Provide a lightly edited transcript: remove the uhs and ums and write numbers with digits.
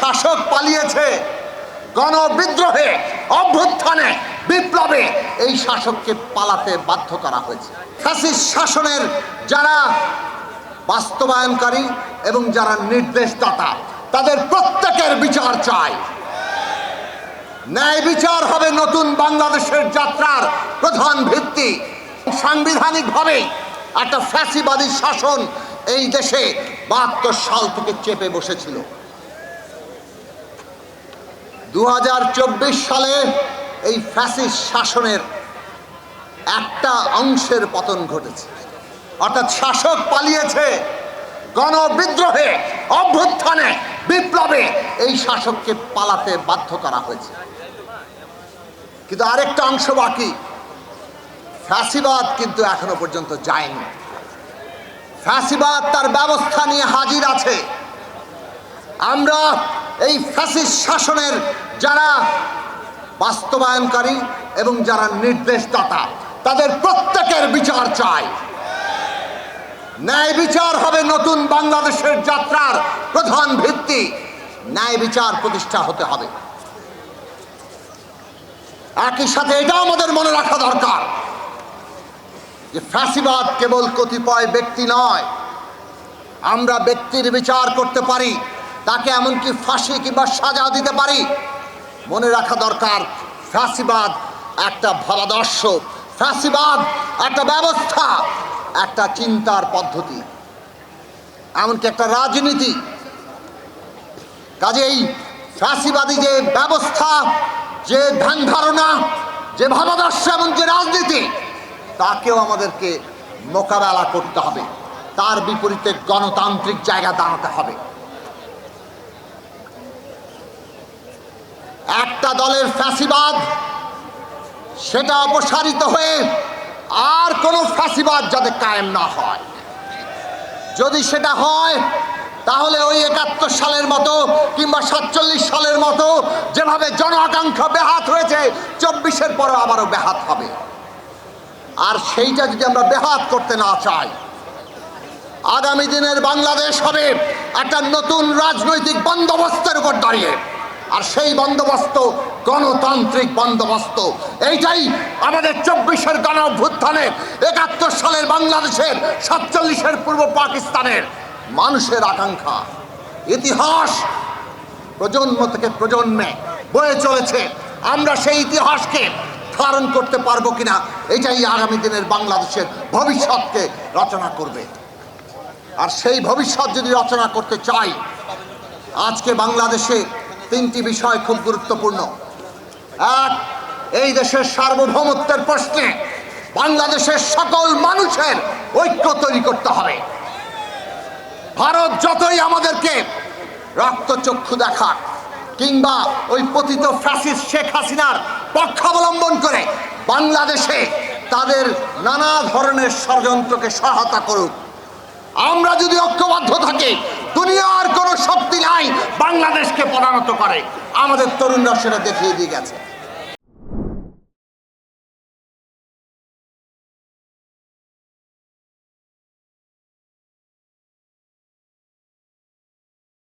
শাসক পালিয়েছে গণবিদ্রোহে, অভ্যুত্থানে, বিপ্লবে এই শাসককে পালাতে বাধ্য করা হয়েছে। ফ্যাসিস্ট শাসনের যারা বাস্তবায়নকারী এবং যারা নির্দেশদাতা তাদের প্রত্যেকের বিচার চাই। ন্যায় বিচার হবে নতুন বাংলাদেশের যাত্রার প্রধান ভিত্তি। সাংবিধানিকভাবে একটা ফ্যাসিবাদী শাসন এই দেশে ৭২ সাল থেকে চেপে বসেছিল। ২০২৪ সালে এই ফ্যাসিস্ট শাসনের একটা অংশের পতন ঘটেছে, অর্থাৎ শাসক পালিয়েছে গণবিদ্রোহে, অভ্যুত্থানে, বিপ্লবে এই শাসককে পালাতে বাধ্য করা হয়েছে। কিন্তু আরেকটা অংশ বাকি, ফ্যাসিবাদ কিন্তু এখনো পর্যন্ত যায়নি। ফ্যাসিবাদ তার ব্যবস্থা নিয়ে হাজির আছে। আমরা এই ফ্যাসিস্ট শাসনের যারা বাস্তবায়নকারী এবং যারা নির্দেশদাতা তাদের প্রত্যেকের বিচার চাই। ন্যায় বিচার হবে নতুন বাংলাদেশের যাত্রার প্রধান ভিত্তি। ন্যায় বিচার প্রতিষ্ঠা হতে হবে। একই সাথে এটা আমাদের মনে রাখা দরকার যে ফ্যাসিবাদ কেবল কতিপয় ব্যক্তি নয়। আমরা ব্যক্তির বিচার করতে পারি, তাকে এমনকি ফাঁসি কিংবা সাজা দিতে পারি। মনে রাখা দরকার ফ্যাসিবাদ একটা ভাবাদর্শ, ফ্যাসিবাদ একটা ব্যবস্থা, একটা চিন্তার পদ্ধতি, এমনকি একটা রাজনীতি। কাজেই ফ্যাসিবাদী যে ব্যবস্থা, যে ধ্যান ধারণা, যে ভাবাদর্শ এবং যে রাজনীতি, তাকেও আমাদেরকে মোকাবেলা করতে হবে। তার বিপরীতে গণতান্ত্রিক জায়গা দাঁড়াতে হবে। একটা দলের ফ্যাসিবাদ সেটা অপসারিত হয়ে আর কোনো ফ্যাসিবাদ যাতে কায়েম না হয়। যদি সেটা হয় তাহলে ওই ৭১ সালের মতো কিংবা ৪৭ সালের মতো যেভাবে জন আকাঙ্ক্ষা ব্যাহত হয়েছে, ২৪-এর পরে আবারও ব্যাহত হবে। আর সেইটা যদি আমরা ব্যাহত করতে না চাই, আগামী দিনের বাংলাদেশ হবে একটা নতুন রাজনৈতিক বন্দোবস্তের উপর দাঁড়িয়ে। আর সেই বন্দোবস্ত গণতান্ত্রিক বন্দোবস্ত। এইটাই আমাদের ২৪-এর গণ অভ্যুত্থানে, ৭১ সালের বাংলাদেশের, ৪৭-এর পূর্ব পাকিস্তানের মানুষের আকাঙ্ক্ষা। ইতিহাস প্রজন্ম থেকে প্রজন্মে বয়ে চলেছে। আমরা সেই ইতিহাসকে ধারণ করতে পারবো কিনা, এটাই আগামী দিনের বাংলাদেশের ভবিষ্যৎকে রচনা করবে। আর সেই ভবিষ্যৎ যদি রচনা করতে চাই, আজকে বাংলাদেশে ৩টি বিষয় খুব গুরুত্বপূর্ণ। এক, এই দেশের সার্বভৌমত্বের প্রশ্নে বাংলাদেশের সকল মানুষের ঐক্য তৈরি করতে হবে। ভারত যতই আমাদেরকে রক্তচক্ষু দেখাক কিংবা ওই পতিত ফ্যাসিস্ট শেখ হাসিনার পক্ষাবলম্বন করে বাংলাদেশে তাদের নানা ধরনের ষড়যন্ত্রকে সহায়তা করুক, আমরা যদি ঐক্যবদ্ধ থাকি, দুনিয়ার কোনো শক্তি নাই বাংলাদেশকে পরানত করে। আমাদের তরুণরা সেটা দেখিয়ে দিয়ে গেছে।